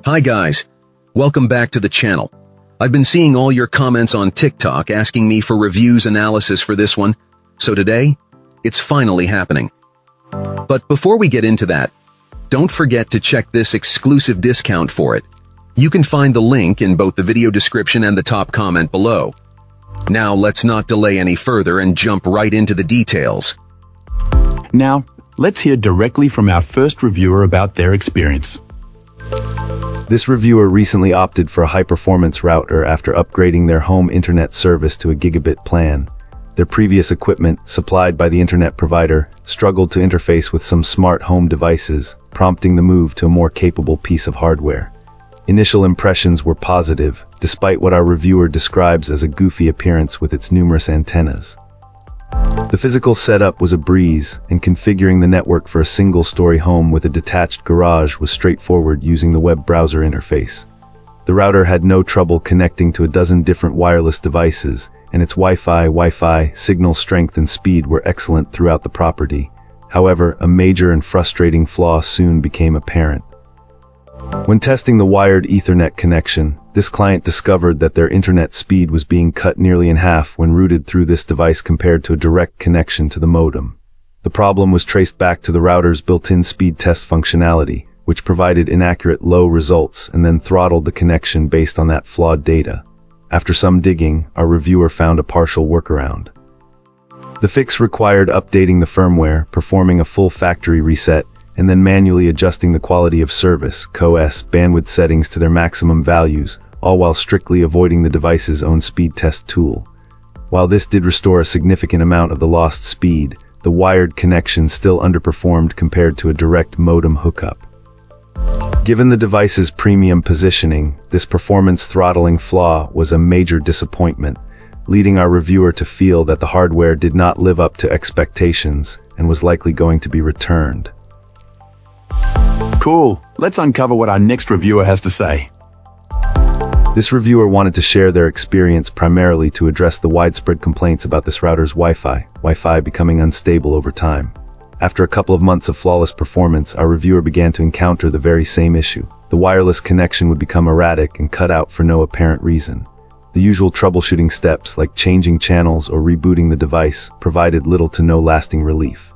Hi guys, welcome back to the channel. I've been seeing all your comments on TikTok asking me for reviews analysis for this one, so today, it's finally happening. But before we get into that, don't forget to check this exclusive discount for it. You can find the link in both the video description and the top comment below. Now let's not delay any further and jump right into the details. Now, let's hear directly from our first reviewer about their experience. This reviewer recently opted for a high-performance router after upgrading their home internet service to a gigabit plan. Their previous equipment, supplied by the internet provider, struggled to interface with some smart home devices, prompting the move to a more capable piece of hardware. Initial impressions were positive, despite what our reviewer describes as a goofy appearance with its numerous antennas. The physical setup was a breeze, and configuring the network for a single-story home with a detached garage was straightforward using the web browser interface. The router had no trouble connecting to a dozen different wireless devices, and its Wi-Fi signal strength and speed were excellent throughout the property. However, a major and frustrating flaw soon became apparent. When testing the wired Ethernet connection, this client discovered that their internet speed was being cut nearly in half when routed through this device compared to a direct connection to the modem. The problem was traced back to the router's built-in speed test functionality, which provided inaccurate low results and then throttled the connection based on that flawed data. After some digging, our reviewer found a partial workaround. The fix required updating the firmware, performing a full factory reset, and then manually adjusting the quality of service, (QoS) bandwidth settings to their maximum values, all while strictly avoiding the device's own speed test tool. While this did restore a significant amount of the lost speed, the wired connection still underperformed compared to a direct modem hookup. Given the device's premium positioning, this performance throttling flaw was a major disappointment, leading our reviewer to feel that the hardware did not live up to expectations and was likely going to be returned. Cool. Let's uncover what our next reviewer has to say. This reviewer wanted to share their experience primarily to address the widespread complaints about this router's Wi-Fi becoming unstable over time. After a couple of months of flawless performance, our reviewer began to encounter the very same issue. The wireless connection would become erratic and cut out for no apparent reason. The usual troubleshooting steps, like changing channels or rebooting the device, provided little to no lasting relief.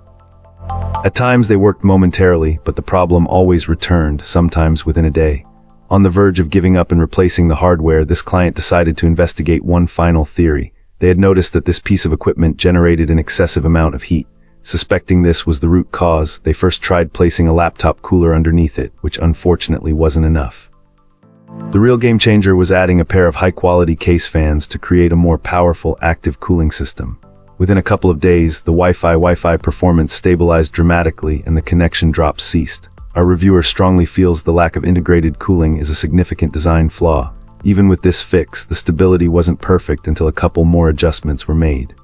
At times they worked momentarily, but the problem always returned, sometimes within a day. On the verge of giving up and replacing the hardware, this client decided to investigate one final theory. They had noticed that this piece of equipment generated an excessive amount of heat. Suspecting this was the root cause, they first tried placing a laptop cooler underneath it, which unfortunately wasn't enough. The real game changer was adding a pair of high-quality case fans to create a more powerful active cooling system. Within a couple of days, the Wi-Fi performance stabilized dramatically and the connection drops ceased. Our reviewer strongly feels the lack of integrated cooling is a significant design flaw. Even with this fix, the stability wasn't perfect until a couple more adjustments were made.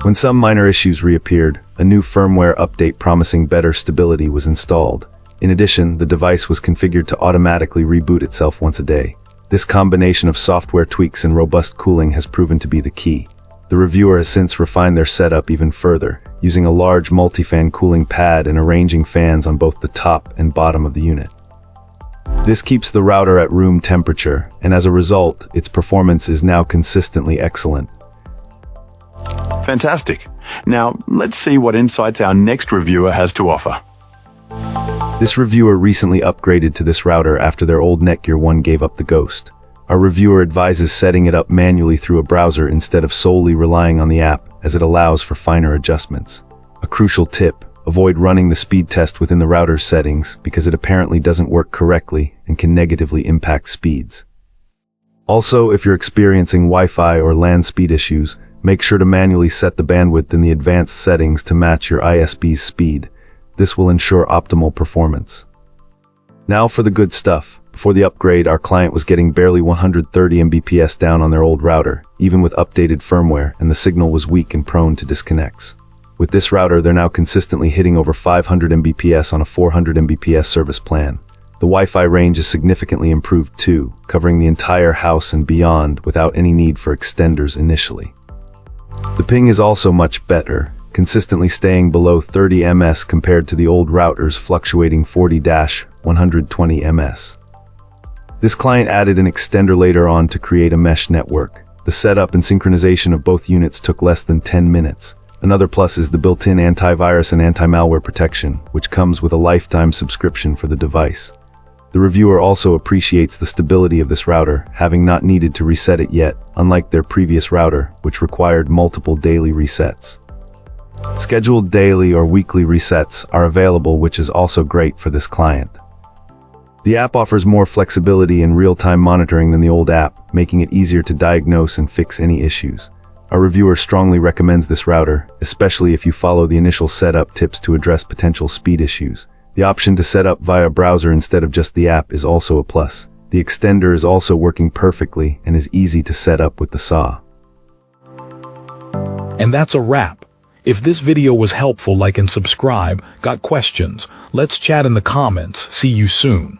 When some minor issues reappeared, a new firmware update promising better stability was installed. In addition, the device was configured to automatically reboot itself once a day. This combination of software tweaks and robust cooling has proven to be the key. The reviewer has since refined their setup even further, using a large multi-fan cooling pad and arranging fans on both the top and bottom of the unit. This keeps the router at room temperature, and as a result, its performance is now consistently excellent. Fantastic. Now, let's see what insights our next reviewer has to offer. This reviewer recently upgraded to this router after their old Netgear one gave up the ghost. Our reviewer advises setting it up manually through a browser instead of solely relying on the app, as it allows for finer adjustments. A crucial tip: avoid running the speed test within the router's settings because it apparently doesn't work correctly and can negatively impact speeds. Also, if you're experiencing Wi-Fi or LAN speed issues, make sure to manually set the bandwidth in the advanced settings to match your ISP's speed. This will ensure optimal performance. Now for the good stuff. Before the upgrade, our client was getting barely 130 Mbps down on their old router, even with updated firmware, and the signal was weak and prone to disconnects. With this router, they're now consistently hitting over 500 Mbps on a 400 Mbps service plan. The Wi-Fi range is significantly improved too, covering the entire house and beyond without any need for extenders initially. The ping is also much better, consistently staying below 30 ms compared to the old router's fluctuating 40-120 ms. This client added an extender later on to create a mesh network. The setup and synchronization of both units took less than 10 minutes. Another plus is the built-in antivirus and anti-malware protection, which comes with a lifetime subscription for the device. The reviewer also appreciates the stability of this router, having not needed to reset it yet, unlike their previous router, which required multiple daily resets. Scheduled daily or weekly resets are available, which is also great for this client. The app offers more flexibility and real-time monitoring than the old app, making it easier to diagnose and fix any issues. Our reviewer strongly recommends this router, especially if you follow the initial setup tips to address potential speed issues. The option to set up via browser instead of just the app is also a plus. The extender is also working perfectly and is easy to set up with the SAW. And that's a wrap. If this video was helpful, like and subscribe. Got questions? Let's chat in the comments. See you soon.